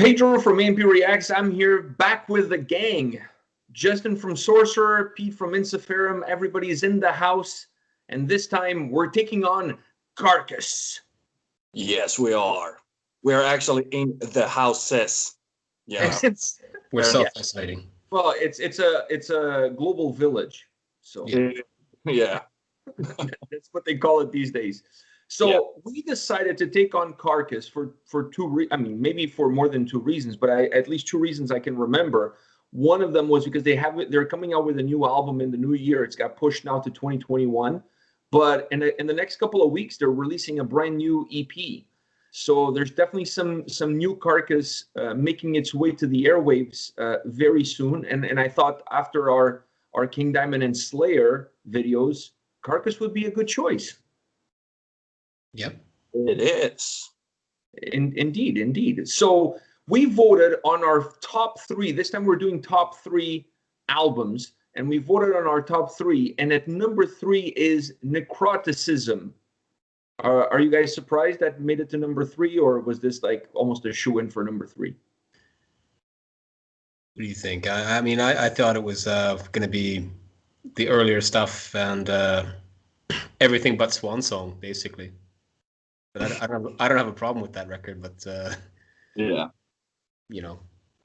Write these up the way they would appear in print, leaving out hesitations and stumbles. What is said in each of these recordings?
Pedro from A&P-REACTS. I'm here back with the gang. Justin from Sorcerer, Pete from Ensiferum. Everybody's in the house. And this time we're taking on Carcass. Yes, we are. We're actually in the houses. Yeah. We're self-isolating. Well, it's a global village. So yeah. That's what they call it these days. So we decided to take on Carcass for maybe for more than two reasons, but at least two reasons I can remember. One of them was because they're coming out with a new album in the new year. It's got pushed now to 2021, but in the next couple of weeks they're releasing a brand new EP. So there's definitely some new Carcass making its way to the airwaves very soon. And I thought after our King Diamond and Slayer videos, Carcass would be a good choice. Yep, it is. Indeed. So we voted on our top three. This time we're doing top three albums, and we voted on our top three. And at number 3 is Necroticism. Are you guys surprised that made it to number 3, or was this like almost a shoe-in for number 3? What do you think? I mean, I thought it was going to be the earlier stuff and everything but Swan Song, basically. But I don't have a problem with that record, but yeah, you know,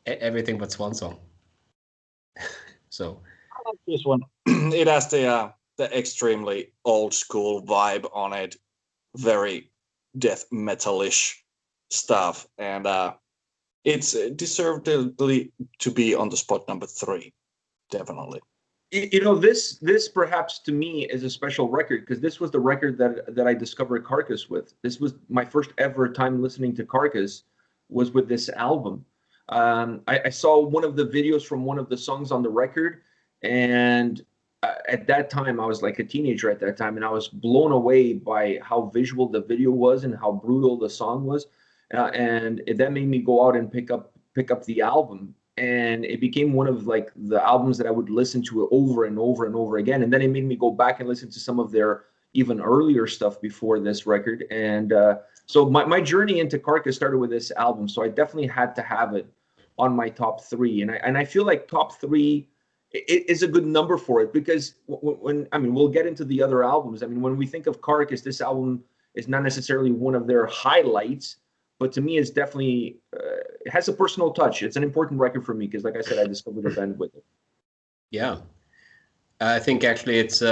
everything but Swan Song. So I like this one. It has the extremely old school vibe on it, very death metalish stuff, and it's deservedly to be on the spot number 3, definitely. You know, this perhaps to me is a special record because this was the record that I discovered Carcass with. This was my first ever time listening to Carcass was with this album. I saw one of the videos from one of the songs on the record, and at that time I was like a teenager at that time, and I was blown away by how visual the video was and how brutal the song was, and that made me go out and pick up the album. And it became one of like the albums that I would listen to over and over and over again. And then it made me go back and listen to some of their even earlier stuff before this record. And so my journey into Carcass started with this album. So I definitely had to have it on my top 3. And I feel like top 3 is a good number for it because we'll get into the other albums. I mean, when we think of Carcass, this album is not necessarily one of their highlights, but to me, it's definitely it has a personal touch. It's an important record for me because, like I said, I discovered the band with it. Yeah, I think actually it's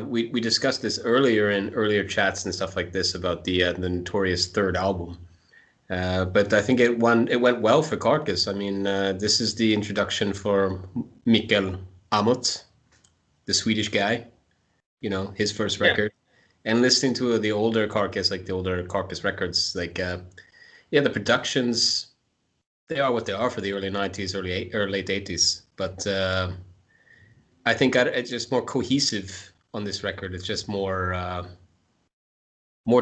we discussed this earlier in earlier chats and stuff like this about the notorious third album, but I think it went well for Carcass. I mean, this is the introduction for Mikael Amott, the Swedish guy. You know, his first record, and listening to the older Carcass, like the older Carcass records, like. Yeah, the productions, they are what they are for the early 90s, or late 80s. But I think it's just more cohesive on this record. It's just more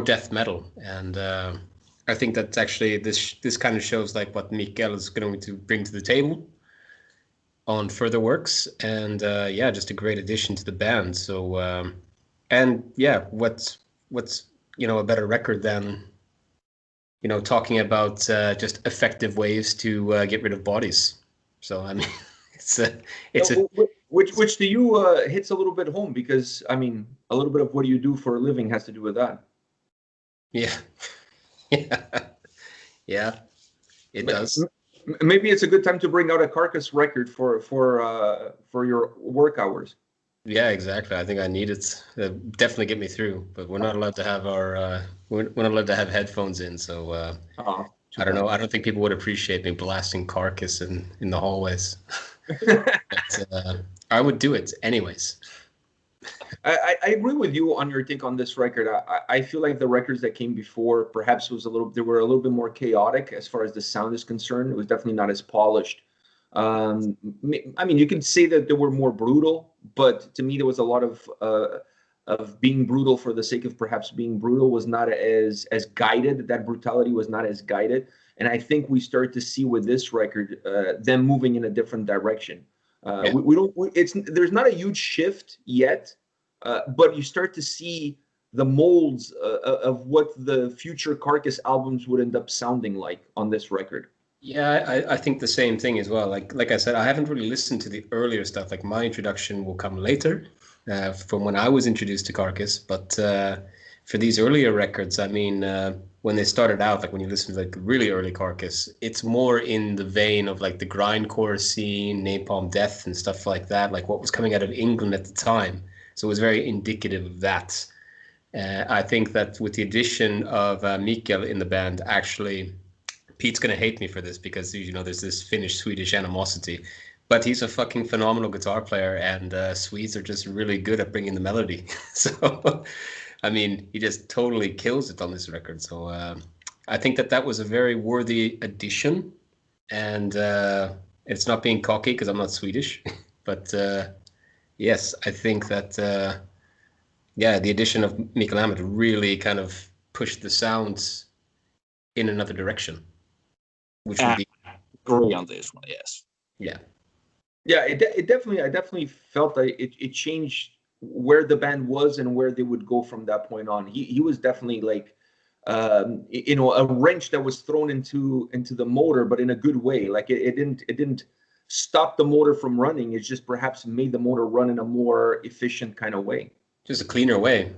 death metal. And I think that's actually, this kind of shows like what Mikael is going to bring to the table on further works. And just a great addition to the band. So, what's a better record than... talking about just effective ways to get rid of bodies. So I mean, which to you hits a little bit home because I mean, a little bit of what you do for a living has to do with that. Yeah, it does. Maybe it's a good time to bring out a Carcass record for your work hours. Yeah, exactly. I think I need it. Definitely get me through, but we're not allowed to have we're not allowed to have headphones in. So I don't know. I don't think people would appreciate me blasting Carcass in the hallways. But, I would do it anyways. I agree with you on your take on this record. I feel like the records that came before perhaps they were a little bit more chaotic as far as the sound is concerned. It was definitely not as polished. I mean, you could say that they were more brutal, but to me, there was a lot of being brutal for the sake of perhaps being brutal was not as guided. That brutality was not as guided, and I think we start to see with this record them moving in a different direction. There's not a huge shift yet, but you start to see the molds of what the future Carcass albums would end up sounding like on this record. Yeah, I think the same thing as well. Like I said, I haven't really listened to the earlier stuff. Like my introduction will come later, from when I was introduced to Carcass. But for these earlier records, I mean, when they started out, like when you listen to like really early Carcass, it's more in the vein of like the grindcore scene, Napalm Death, and stuff like that. Like what was coming out of England at the time. So it was very indicative of that. I think that with the addition of Mikael in the band, actually. Pete's gonna hate me for this because there's this Finnish-Swedish animosity, but he's a fucking phenomenal guitar player, and Swedes are just really good at bringing the melody. So, I mean, he just totally kills it on this record. So, I think that was a very worthy addition, and it's not being cocky because I'm not Swedish, but yes, I think that yeah, the addition of Mikael Hammett really kind of pushed the sounds in another direction. Which would be agree on this one, yes. Yeah. Yeah, it definitely, I definitely felt that it changed where the band was and where they would go from that point on. He was definitely like, a wrench that was thrown into the motor, but in a good way. Like it didn't stop the motor from running. It just perhaps made the motor run in a more efficient kind of way. Just a cleaner way.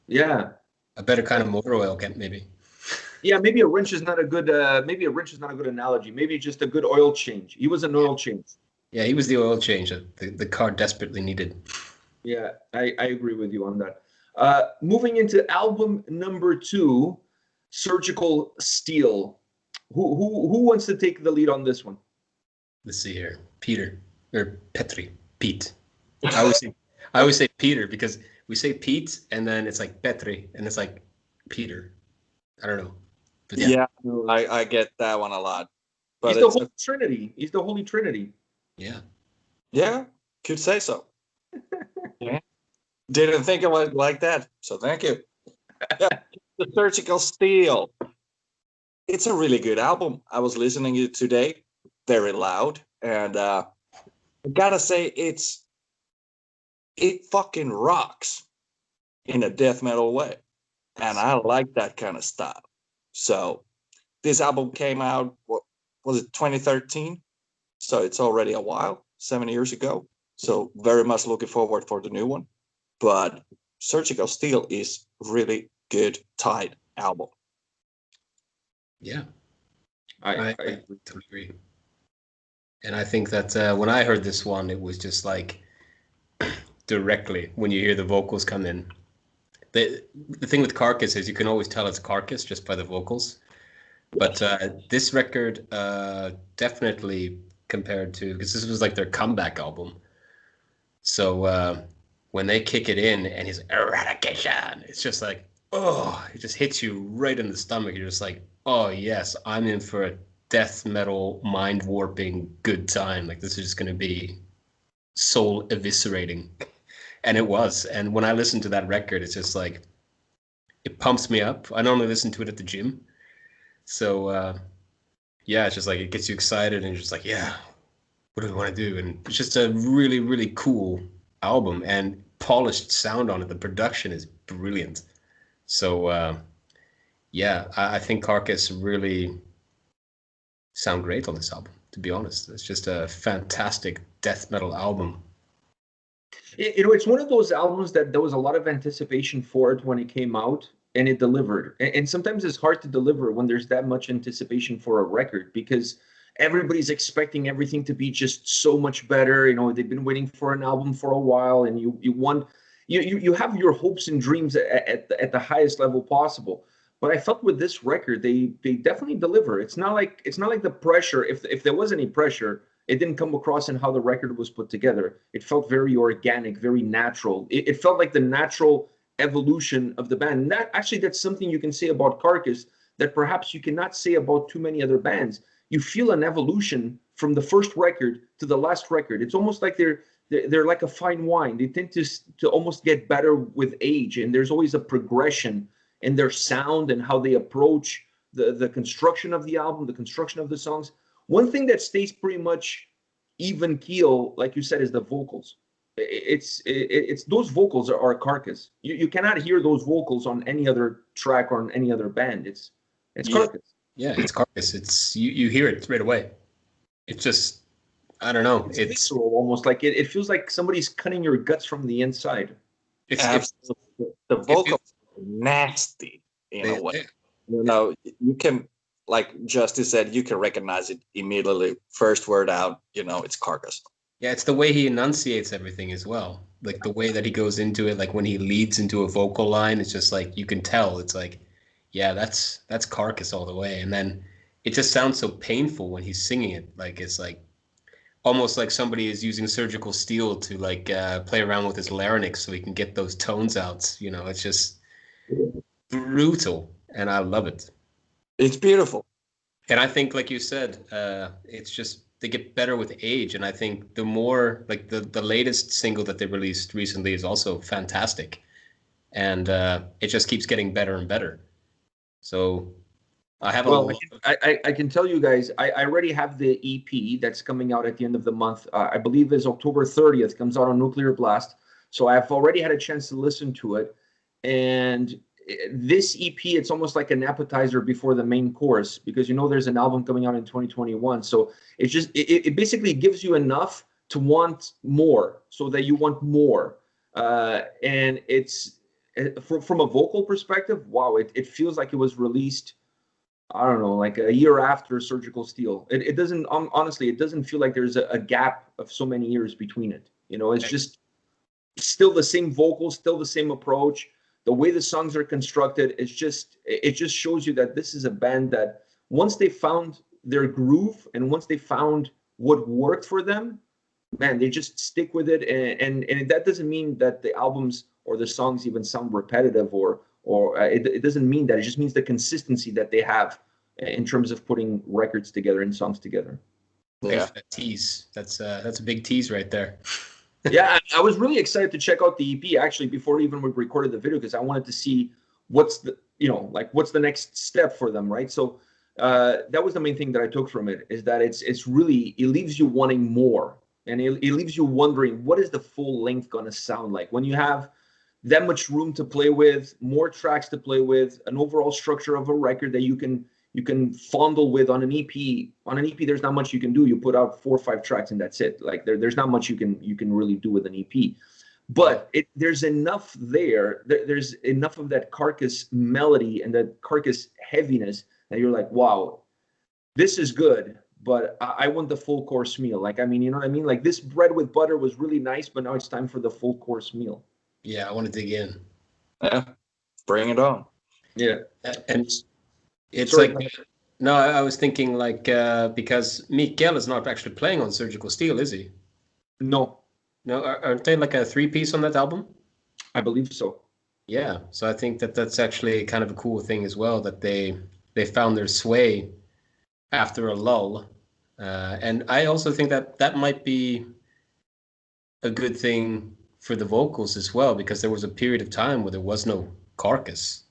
Yeah. A better kind of motor oil, maybe. Yeah, maybe a wrench is not a good analogy. Maybe just a good oil change. He was an oil change. Yeah, he was the oil change that the car desperately needed. Yeah, I agree with you on that. Moving into album number 2, Surgical Steel. Who wants to take the lead on this one? Let's see here. Peter or Petri. Pete. I always say Peter because we say Pete and then it's like Petri and it's like Peter. I don't know. But yeah, I get that one a lot. But he's the Holy Trinity. He's the Holy Trinity. Yeah. Yeah, could say so. Yeah. Didn't think of it like that, so thank you. Yeah, the Surgical Steel. It's a really good album. I was listening to it today, very loud, and I gotta say it fucking rocks in a death metal way, and I like that kind of style. So this album came out, what was it, 2013? So it's already a while, 7 years ago. So very much looking forward for the new one. But Surgical Steel is really good, tight album. Yeah, I totally agree. And I think that when I heard this one, it was just like directly when you hear the vocals come in. The thing with Carcass is you can always tell it's Carcass just by the vocals. But this record definitely compared to, because this was like their comeback album. So when they kick it in and he's eradication, it's just like, oh, it just hits you right in the stomach. You're just like, oh yes, I'm in for a death metal mind warping good time. Like this is just going to be soul eviscerating. And it was. And when I listen to that record, it's just like, it pumps me up. I normally listen to it at the gym. So, yeah, it's just like, it gets you excited and you're just like, yeah, what do we want to do? And it's just a really, really cool album and polished sound on it. The production is brilliant. So, yeah, I think Carcass really sound great on this album, to be honest. It's just a fantastic death metal album. It's one of those albums that there was a lot of anticipation for it when it came out, and it delivered. And sometimes it's hard to deliver when there's that much anticipation for a record because everybody's expecting everything to be just so much better. They've been waiting for an album for a while, and you have your hopes and dreams at the highest level possible. But I felt with this record, they definitely deliver. It's not like the pressure. If there was any pressure, it didn't come across in how the record was put together. It felt very organic, very natural. It felt like the natural evolution of the band. And that's something you can say about Carcass that perhaps you cannot say about too many other bands. You feel an evolution from the first record to the last record. It's almost like they're like a fine wine. They tend to almost get better with age, and there's always a progression in their sound and how they approach the construction of the album, the construction of the songs. One thing that stays pretty much even keel, like you said, is the vocals. It's those vocals are Carcass. You cannot hear those vocals on any other track or on any other band. It's Carcass. Yeah, it's Carcass. It's you hear it right away. It's just I don't know. It's visceral, almost like it feels like somebody's cutting your guts from the inside. Absolutely. The vocals are nasty in a way. You know, you can, like Justice said, you can recognize it immediately. First word out, you know, it's Carcass. Yeah, it's the way he enunciates everything as well. Like the way that he goes into it, like when he leads into a vocal line, it's just like you can tell. It's like, yeah, that's Carcass all the way. And then it just sounds so painful when he's singing it. Like it's like almost like somebody is using surgical steel to like play around with his larynx so he can get those tones out. You know, it's just brutal, and I love it. It's beautiful. And I think, like you said, it's just they get better with age. And I think the more like the latest single that they released recently is also fantastic, and it just keeps getting better and better. So I have I can tell you guys, I already have the EP that's coming out at the end of the month. I believe is October 30th, comes out on Nuclear Blast. So I've already had a chance to listen to it. And this EP, it's almost like an appetizer before the main course, because you know there's an album coming out in 2021. So it's just it basically gives you enough to want more, so that you want more. And it's from a vocal perspective, wow, it feels like it was released, I don't know, like a year after Surgical Steel. It doesn't, honestly, it doesn't feel like there's a gap of so many years between it. You know, it's just still the same vocals, still the same approach. The way the songs are constructed, it just shows you that this is a band that once they found their groove and once they found what worked for them, man, they just stick with it. And that doesn't mean that the albums or the songs even sound repetitive or it doesn't mean that. It just means the consistency that they have in terms of putting records together and songs together. Yeah, that tease. That's a big tease right there. Yeah, I was really excited to check out the EP actually before even we recorded the video, because I wanted to see what's the next step for them, right? So that was the main thing that I took from it, is that it's really, it leaves you wanting more, and it leaves you wondering, what is the full length going to sound like when you have that much room to play with, more tracks to play with, an overall structure of a record that you can fondle with. On an EP. On an EP, there's not much you can do. You put out 4 or 5 tracks and that's it. Like there's not much you can really do with an EP. But there's enough there. There's enough of that Carcass melody and that Carcass heaviness that you're like, wow, this is good. But I want the full course meal. Like, I mean, you know what I mean? Like, this bread with butter was really nice, but now it's time for the full course meal. Yeah, I want to dig in. Yeah, bring it on. Yeah, and it's like, no, I was thinking like because Mikael is not actually playing on Surgical Steel, is he? No, aren't they like a 3-piece on that album? I believe so. Yeah, so I think that's actually kind of a cool thing as well, that they found their sway after a lull, and I also think that might be a good thing for the vocals as well, because there was a period of time where there was no Carcass.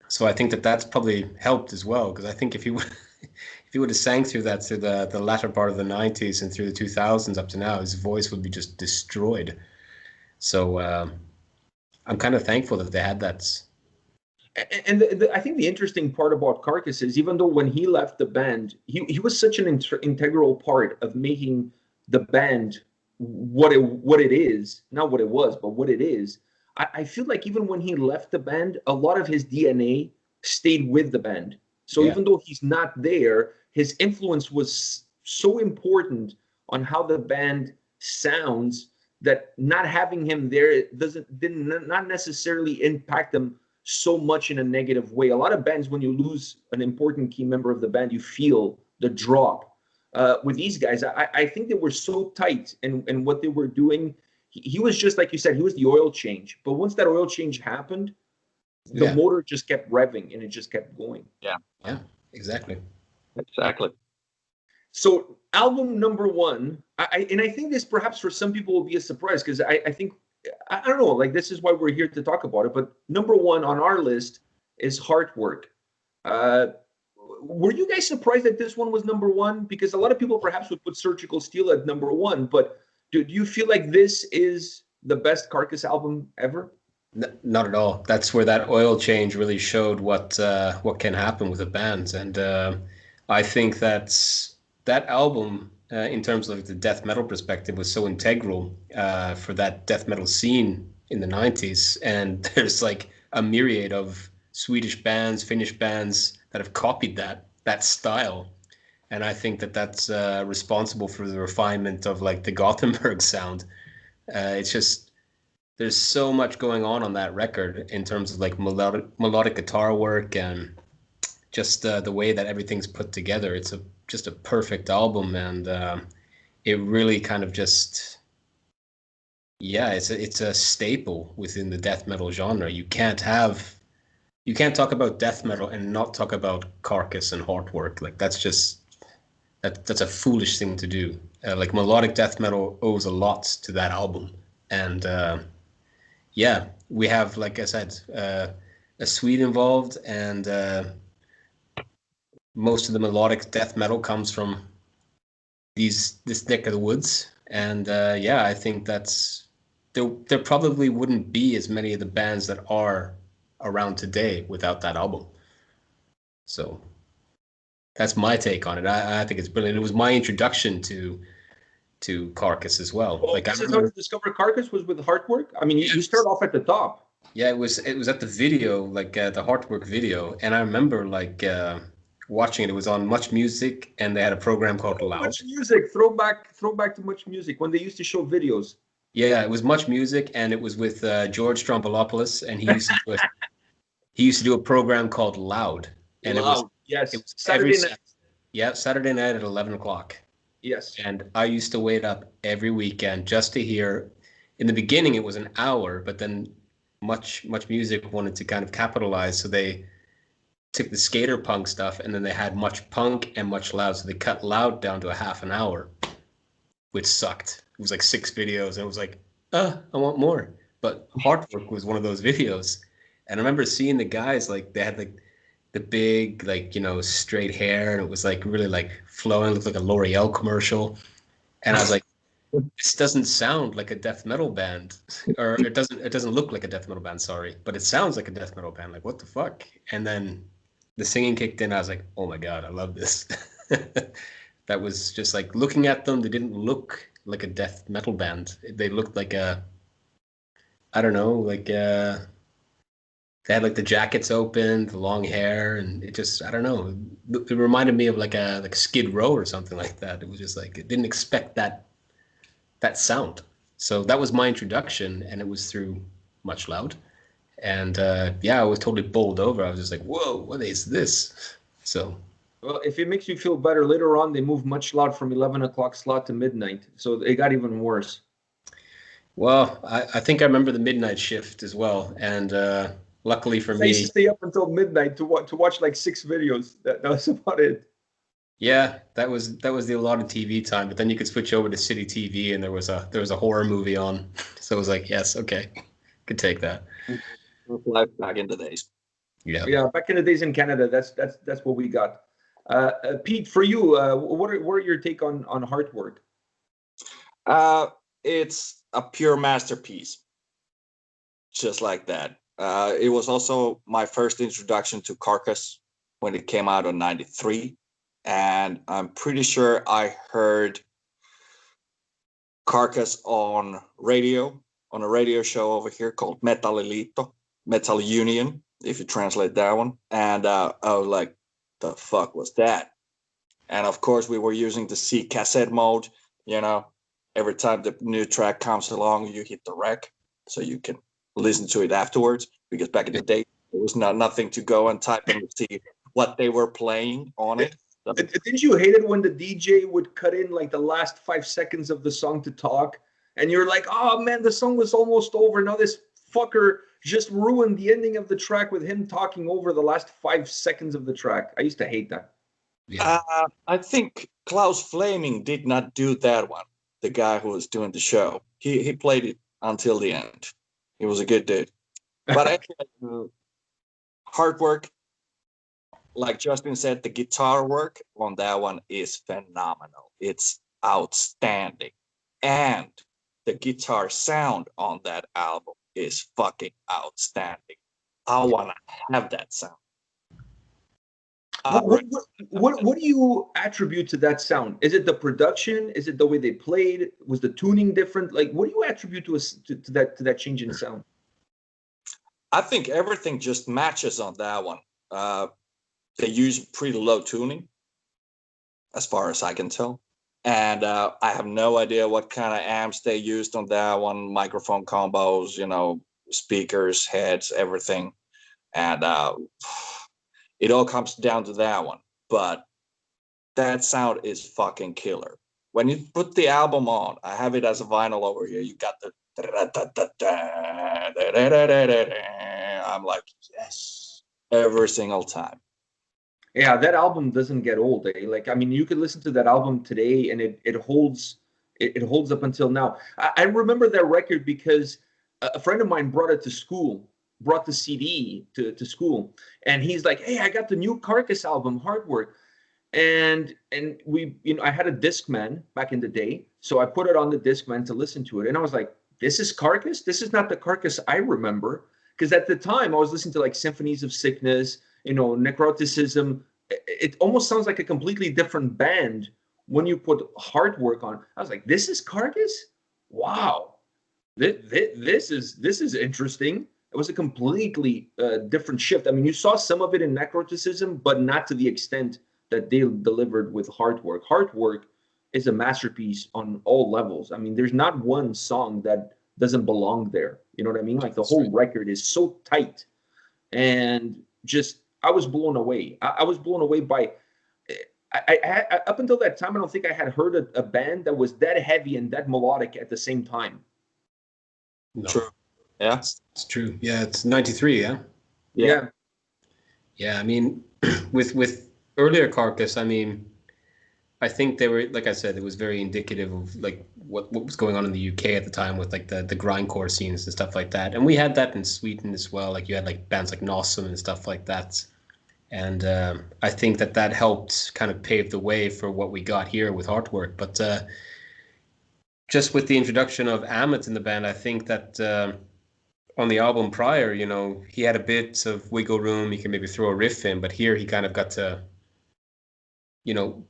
So I think that's probably helped as well, because I think if you would have sang through that through the latter part of the 90s and through the 2000s up to now, his voice would be just destroyed. So I'm kind of thankful that they had that. And I think the interesting part about Carcass is, even though when he left the band, he was such an integral part of making the band what it is, not what it was, but what it is. I feel like even when he left the band, a lot of his DNA stayed with the band. So even though he's not there, his influence was so important on how the band sounds that not having him there not necessarily impact them so much in a negative way. A lot of bands, when you lose an important key member of the band, you feel the drop. With these guys, I think they were so tight and what they were doing. He was just, like you said, he was the oil change. But once that oil change happened, the motor just kept revving and it just kept going. Yeah, exactly. So album number 1, I think this perhaps for some people will be a surprise, because I think, I don't know, like, this is why we're here to talk about it. But number 1 on our list is Heartwork. Were you guys surprised that this one was number 1? Because a lot of people perhaps would put Surgical Steel at number 1, but do you feel like this is the best Carcass album ever? Not at all. That's where that oil change really showed what can happen with a band, and I think that album, in terms of the death metal perspective, was so integral for that death metal scene in the '90s. And there's like a myriad of Swedish bands, Finnish bands that have copied that style, and I think that's responsible for the refinement of like the Gothenburg sound. It's just there's so much going on that record in terms of like melodic guitar work and just the way that everything's put together. It's just a perfect album, and it really kind of just it's a staple within the death metal genre. You can't talk about death metal and not talk about Carcass and Heartwork. Like that's a foolish thing to do. Like melodic death metal owes a lot to that album, and we have, like I said, a Swede involved, and most of the melodic death metal comes from this neck of the woods, and I think there probably wouldn't be as many of the bands that are around today without that album. So that's my take on it. I think it's brilliant. It was my introduction to Carcass as well. Well, this is how you discover Carcass, was with Heartwork. I mean, you start off at the top. Yeah, it was at the video, like the Heartwork video, and I remember like watching it. It was on Much Music, and they had a program called Loud. Much Music, throwback to Much Music when they used to show videos. Yeah, it was Much Music, and it was with George Stroumboulopoulos, and he used to do a program called Loud, and it was Saturday night. Saturday night at 11:00. Yes. And I used to wait up every weekend just to hear. In the beginning, it was an hour, but then Much Music wanted to kind of capitalize, so they took the skater punk stuff, and then they had Much Punk and Much Loud, so they cut Loud down to a half an hour, which sucked. It was like 6 videos, and it was like, I want more. But Heartwork was one of those videos, and I remember seeing the guys, like they had like the big, like, straight hair, and it was like really like flowing, looked like a L'Oreal commercial, and I was like, this doesn't sound like a death metal band, or it doesn't look like a death metal band, sorry, but it sounds like a death metal band. Like, what the fuck? And then the singing kicked in. I was like, oh my god, I love this. That was just like, looking at them, they didn't look like a death metal band. They looked like I don't know, like they had like the jackets open, the long hair, and it just, I don't know, it reminded me of like a Skid Row or something like that. It was just like, it didn't expect that sound. So that was my introduction, and it was through Much Loud. And I was totally bowled over. I was just like, whoa, what is this? So, well, if it makes you feel better, later on they moved Much Loud from 11:00 slot to midnight, so it got even worse. Well, I think I remember the midnight shift as well, and luckily for me, I used to stay up until midnight to watch like 6 videos. That was about it. Yeah, that was the allotted TV time. But then you could switch over to City TV, and there was a horror movie on, so it was like, yes, okay, could take that. Life back in the days. Yeah, back in the days in Canada, that's what we got. Pete, for you, what are your take on Heartwork? It's a pure masterpiece, just like that. It was also my first introduction to Carcass when it came out in '93, and I'm pretty sure I heard Carcass on a radio show over here called Metal Union, if you translate that one. And I was like, the fuck was that? And of course, we were using the C cassette mode. Every time the new track comes along, you hit the rec so you can listen to it afterwards. Because back in the day, there was nothing to go and type and see what they were playing on it. So, didn't you hate it when the DJ would cut in like the last 5 seconds of the song to talk, and you're like, oh man, the song was almost over. Now this fucker just ruined the ending of the track with him talking over the last 5 seconds of the track. I used to hate that. Yeah. I think Klaus Flaming did not do that one. The guy who was doing the show, he played it until the end. He was a good dude. But actually, Heartwork, like Justin said, the guitar work on that one is phenomenal. It's outstanding. And the guitar sound on that album is fucking outstanding. I want to have that sound. What do you attribute to that sound? Is it the production? Is it the way they played? Was the tuning different? Like, what do you attribute to that change in sound? I think everything just matches on that one. They use pretty low tuning, as far as I can tell. And I have no idea what kind of amps they used on that one, microphone combos, speakers, heads, everything. And it all comes down to that one. But that sound is fucking killer. When you put the album on, I have it as a vinyl over here, you got the... I'm like, yes, every single time. Yeah, that album doesn't get old, eh? Like, I mean, you could listen to that album today, and it holds up until now. I remember that record because a friend of mine brought it to school, brought the CD to school, and he's like, "Hey, I got the new Carcass album, Heartwork," and we, I had a Discman back in the day, so I put it on the Discman to listen to it, and I was like, "This is Carcass? This is not the Carcass I remember," because at the time I was listening to like Symphonies of Sickness, Necroticism. It almost sounds like a completely different band when you put Heartwork on. I was like, this is Carcass? Wow. This is interesting. It was a completely different shift. I mean, you saw some of it in Necroticism, but not to the extent that they delivered with Heartwork. Heartwork is a masterpiece on all levels. I mean, there's not one song that doesn't belong there. You know what I mean? Like, the whole record is so tight, and just, I was blown away. I was blown away by. I up until that time, I don't think I had heard a band that was that heavy and that melodic at the same time. No. True. Yeah, it's true. Yeah, it's 93. Yeah. Yeah. Yeah. I mean, with earlier Carcass, I mean, I think they were, like I said, it was very indicative of like what was going on in the UK at the time with like the grindcore scenes and stuff like that. And we had that in Sweden as well. Like, you had like bands like Nossum and stuff like that. And I think that helped kind of pave the way for what we got here with Heartwork. But just with the introduction of Amit in the band, I think that on the album prior, he had a bit of wiggle room. He can maybe throw a riff in, but here he kind of got to,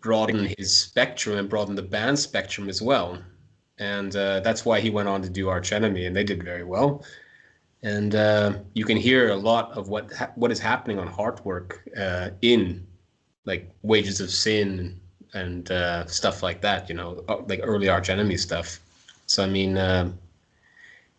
broaden his spectrum and broaden the band spectrum as well. And that's why he went on to do Arch Enemy, and they did very well. And you can hear a lot of what is happening on Heartwork in like Wages of Sin and stuff like that, like early Arch Enemy stuff. So I mean,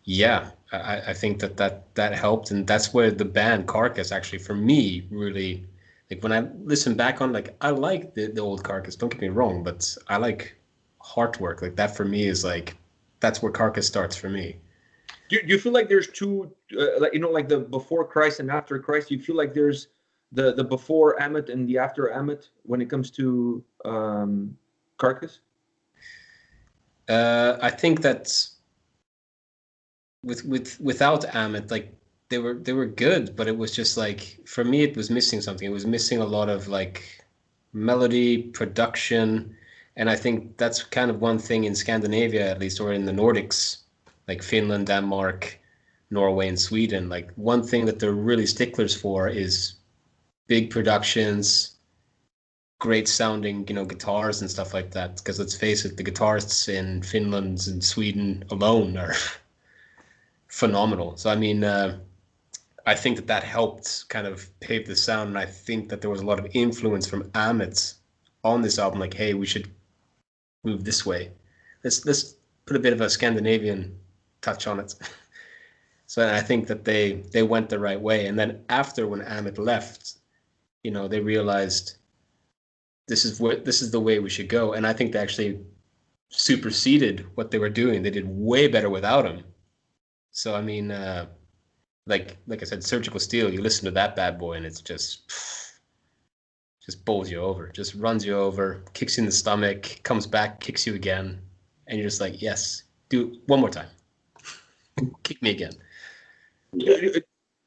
yeah, I think that helped, and that's where the band Carcass actually, for me, really, like, when I listen back on, like, I like the old Carcass, don't get me wrong, but I like Heartwork. Like, that for me is like, that's where Carcass starts for me. Do you feel like there's two, like the before Christ and after Christ? Do you feel like there's the before Amit and the after Amit when it comes to Carcass? I think that without Amit, like, they were good, but it was just like, for me, it was missing something. It was missing a lot of like melody, production, and I think that's kind of one thing in Scandinavia, at least, or in the Nordics, like Finland, Denmark, Norway, and Sweden. Like, one thing that they're really sticklers for is big productions, great sounding, guitars and stuff like that. Because let's face it, the guitarists in Finland and Sweden alone are phenomenal. So I mean, I think that helped kind of pave the sound, and I think that there was a lot of influence from Amit on this album. Like, hey, we should move this way. Let's put a bit of a Scandinavian touch on it. So I think that they went the right way. And then after, when Amit left, they realized this is the way we should go. And I think they actually superseded what they were doing. They did way better without him. So I mean, like I said, Surgical Steel, you listen to that bad boy and it's just bowls you over, just runs you over, kicks you in the stomach, comes back, kicks you again, and you're just like, yes, do it one more time. Kick me again.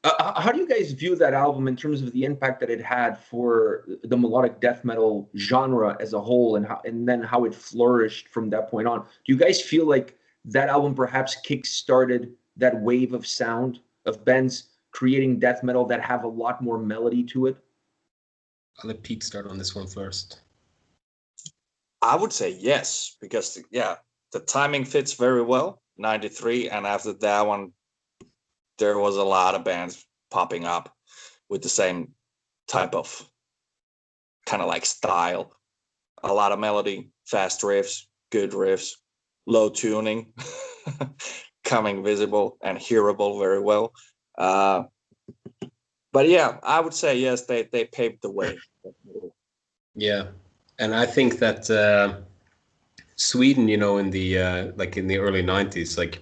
How do you guys view that album in terms of the impact that it had for the melodic death metal genre as a whole, and then how it flourished from that point on? Do you guys feel like that album perhaps kick-started that wave of sound of bands creating death metal that have a lot more melody to it? I'll let Pete start on this one first. I would say yes, because the timing fits very well. 93, and after that one, there was a lot of bands popping up with the same type of kind of like style. A lot of melody, fast riffs, good riffs, low tuning, coming visible and hearable very well. But yeah, I would say yes, they paved the way. Yeah, and I think that Sweden, you know, in the like in the early 90s, like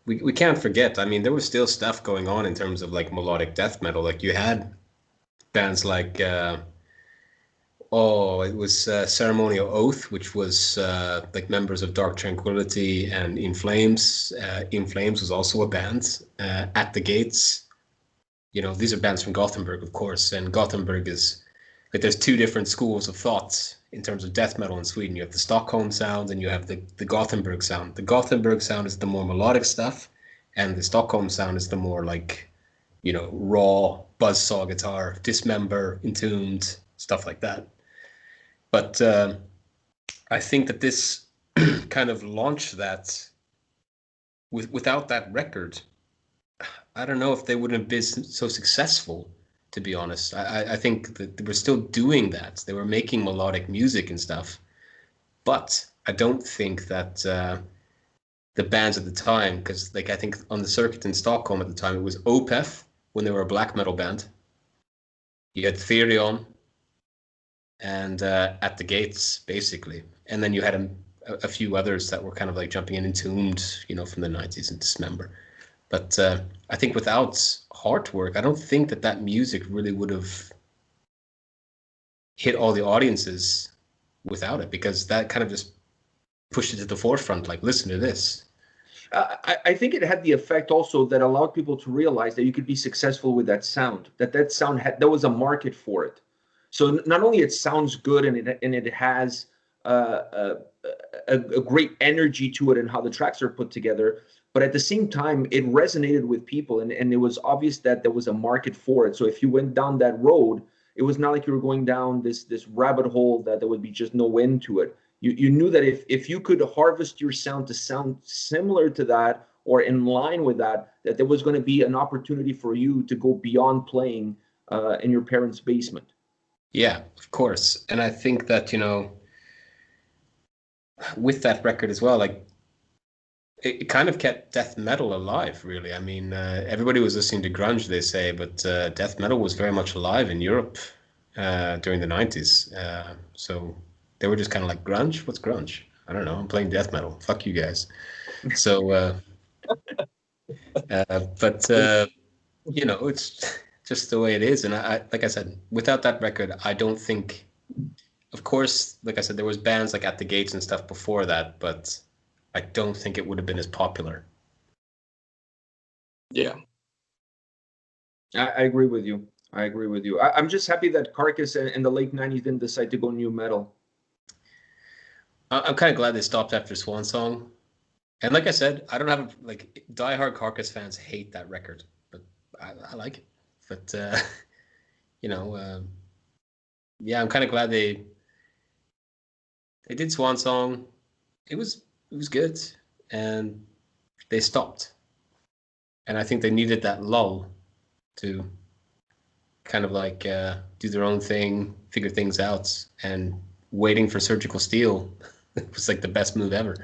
we can't forget. I mean, there was still stuff going on in terms of like melodic death metal. Like you had bands like it was Ceremonial Oath, which was like members of Dark Tranquillity and In Flames. In Flames was also a band. At the Gates, you know, these are bands from Gothenburg, of course, and Gothenburg is like there's two different schools of thought in terms of death metal in Sweden. You have the Stockholm sound and you have the Gothenburg sound. The Gothenburg sound is the more melodic stuff, and the Stockholm sound is the more like, you know, raw buzzsaw guitar, dismember, entombed, stuff like that. But I think that this kind of launched that. Without that record, I don't know if they wouldn't have been so successful, to be honest. I think that they were still doing that. They were making melodic music and stuff. But I don't think that the bands at the time, because like I think on the circuit in Stockholm at the time, it was Opeth when they were a black metal band. You had Therion and At the Gates, basically. And then you had a few others that were kind of like jumping in, Entombed, you know, from the 90s and Dismember. But I think without Heartwork, I don't think that music really would have hit all the audiences without it, because that kind of just pushed it to the forefront, like, listen to this. I think it had the effect also that allowed people to realize that you could be successful with that sound, that sound there was a market for it. So not only it sounds good and it has a great energy to it and how the tracks are put together, but at the same time, it resonated with people, and it was obvious that there was a market for it. So if you went down that road, it was not like you were going down this rabbit hole that there would be just no end to it. You knew that if you could harvest your sound to sound similar to that or in line with that there was going to be an opportunity for you to go beyond playing in your parents' basement. Yeah, of course. And I think that, you know, with that record as well, like it kind of kept death metal alive, really. I mean, everybody was listening to grunge, they say, but death metal was very much alive in Europe during the 90s. So they were just kind of like, grunge? What's grunge? I don't know. I'm playing death metal. Fuck you guys. So, but you know, it's just the way it is. And I, like I said, without that record, I don't think. Of course, like I said, there was bands like At the Gates and stuff before that, but I don't think it would have been as popular. Yeah, I agree with you. I'm just happy that Carcass in the late 90s didn't decide to go new metal. I'm kind of glad they stopped after Swan Song. And like I said, I don't have like diehard Carcass fans hate that record, but I like it. But you know, yeah, I'm kind of glad they did Swan Song. It was good, and they stopped. And I think they needed that lull to kind of like do their own thing, figure things out, and waiting for Surgical Steel was like the best move ever.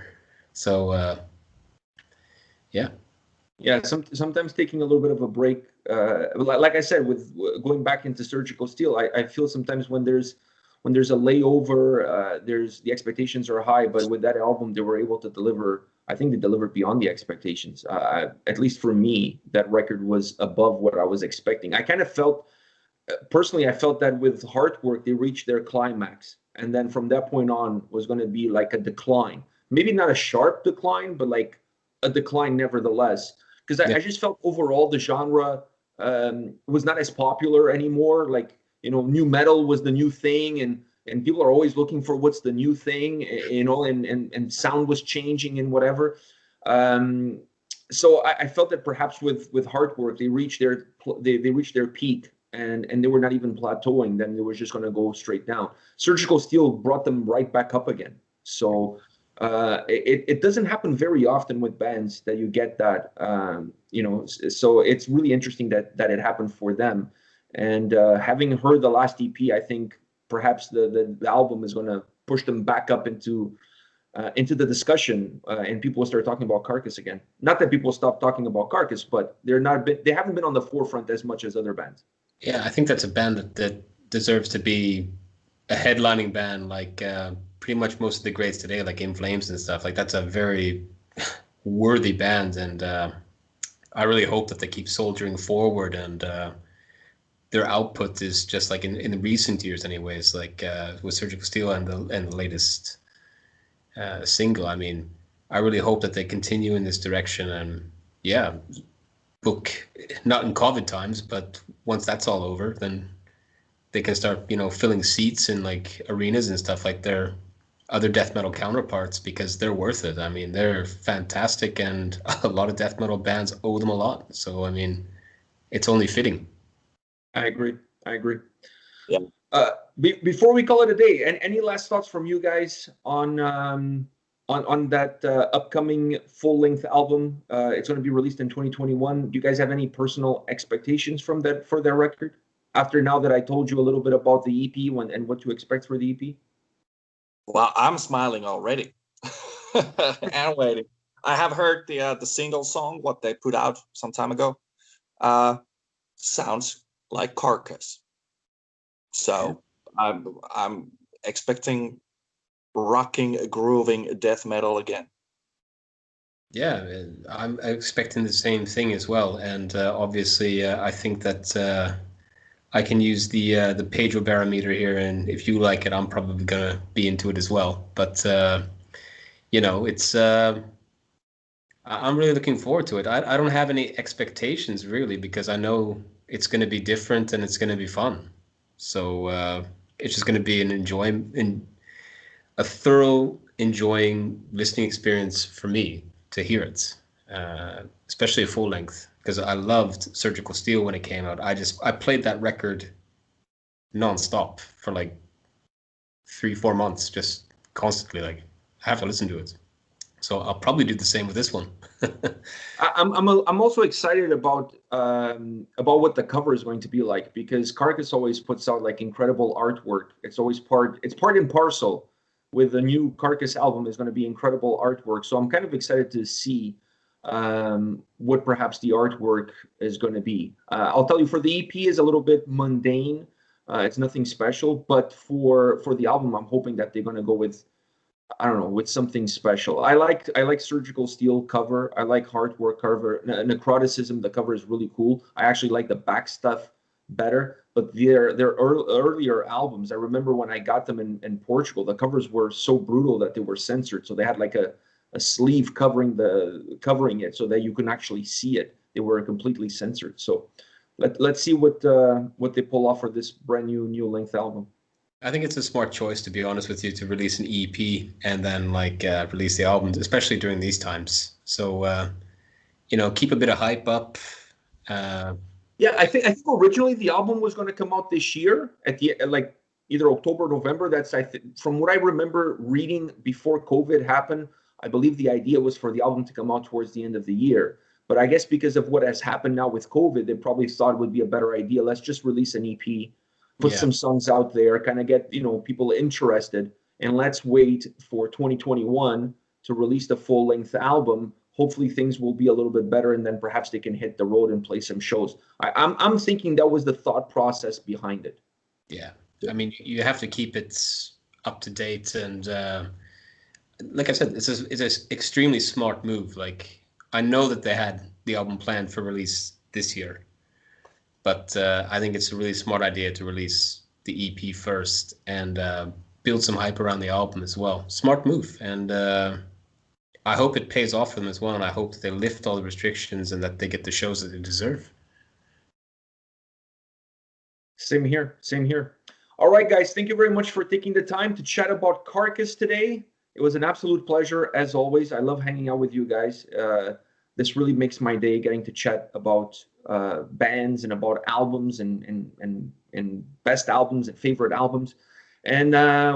So yeah. Sometimes taking a little bit of a break, like I said, with going back into Surgical Steel, I feel sometimes when there's a layover, the expectations are high, but with that album they were able to deliver. I think they delivered beyond the expectations. At least for me, that record was above what I was expecting. I kind of felt, personally, I felt that with Heartwork they reached their climax, and then from that point on was going to be like a decline. Maybe not a sharp decline, but like a decline nevertheless. Because I just felt overall the genre was not as popular anymore. Like, you know, new metal was the new thing, and people are always looking for what's the new thing, you know, and sound was changing and whatever. so I felt that perhaps with Heartwork, they reached their peak, and they were not even plateauing. Then they were just going to go straight down. Surgical Steel brought them right back up again. So it doesn't happen very often with bands that you get that. So it's really interesting that it happened for them. And having heard the last EP, I think perhaps the album is going to push them back up into the discussion, and people will start talking about Carcass again. Not that people stop talking about Carcass, but they haven't been on the forefront as much as other bands. Yeah, I think that's a band that deserves to be a headlining band, like pretty much most of the greats today, like In Flames and stuff. Like that's a very worthy band, and I really hope that they keep soldiering forward, and their output is just like in the recent years, anyways. Like with Surgical Steel and the latest single. I mean, I really hope that they continue in this direction, and yeah, book not in COVID times, but once that's all over, then they can start, filling seats in like arenas and stuff like their other death metal counterparts, because they're worth it. I mean, they're fantastic, and a lot of death metal bands owe them a lot. So, I mean, it's only fitting. I agree. Yeah. Before we call it a day, and any last thoughts from you guys on that upcoming full-length album? It's going to be released in 2021. Do you guys have any personal expectations for their record? After now that I told you a little bit about the EP and what to expect for the EP? Well, I'm smiling already and waiting. I have heard the single song, what they put out some time ago. Sounds like Carcass. So I'm expecting rocking, grooving death metal again. Yeah, I'm expecting the same thing as well, and obviously I think that I can use the Pedro barometer here, and if you like it, I'm probably gonna be into it as well. But it's I'm really looking forward to it. I don't have any expectations really, because I know it's going to be different and it's going to be fun. So it's just going to be a thorough enjoying listening experience for me to hear it, especially a full length, because I loved Surgical Steel when it came out. I played that record nonstop for like 3-4 months, just constantly. Like I have to listen to it. So I'll probably do the same with this one. I'm also excited about what the cover is going to be like, because Carcass always puts out like incredible artwork. It's part and parcel with the new Carcass album is going to be incredible artwork. So I'm kind of excited to see what perhaps the artwork is going to be. I'll tell you, for the EP is a little bit mundane. It's nothing special, but for the album, I'm hoping that they're going to go with, I don't know, with something special. I like Surgical Steel cover. I like Heartwork cover. Necroticism, the cover is really cool. I actually like the back stuff better. But their earlier albums, I remember when I got them in Portugal, the covers were so brutal that they were censored. So they had like a sleeve covering it so that you can actually see it. They were completely censored. So let's see what they pull off for this brand new length album. I think it's a smart choice, to be honest with you, to release an EP and then release the albums, especially during these times. So, keep a bit of hype up. Yeah, I think originally the album was going to come out this year at the either October or November. That's from what I remember reading before COVID happened. I believe the idea was for the album to come out towards the end of the year. But I guess because of what has happened now with COVID, they probably thought it would be a better idea. Let's just release an EP. Put some songs out there, kind of get people interested, and let's wait for 2021 to release the full-length album. Hopefully things will be a little bit better, and then perhaps they can hit the road and play some shows. I'm thinking that was the thought process behind it. Yeah, I mean, you have to keep it up to date, and like I said, it's an extremely smart move. Like, I know that they had the album planned for release this year. But I think it's a really smart idea to release the EP first and build some hype around the album as well. Smart move. And I hope it pays off for them as well. And I hope that they lift all the restrictions and that they get the shows that they deserve. Same here. All right, guys. Thank you very much for taking the time to chat about Carcass today. It was an absolute pleasure, as always. I love hanging out with you guys. This really makes my day, getting to chat about bands and about albums and best albums and favorite albums. And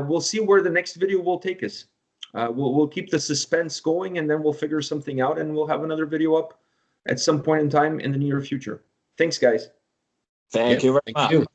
we'll see where the next video will take us. We'll keep the suspense going, and then we'll figure something out, and we'll have another video up at some point in time in the near future. Thanks, guys. Thank you very much. Thank you.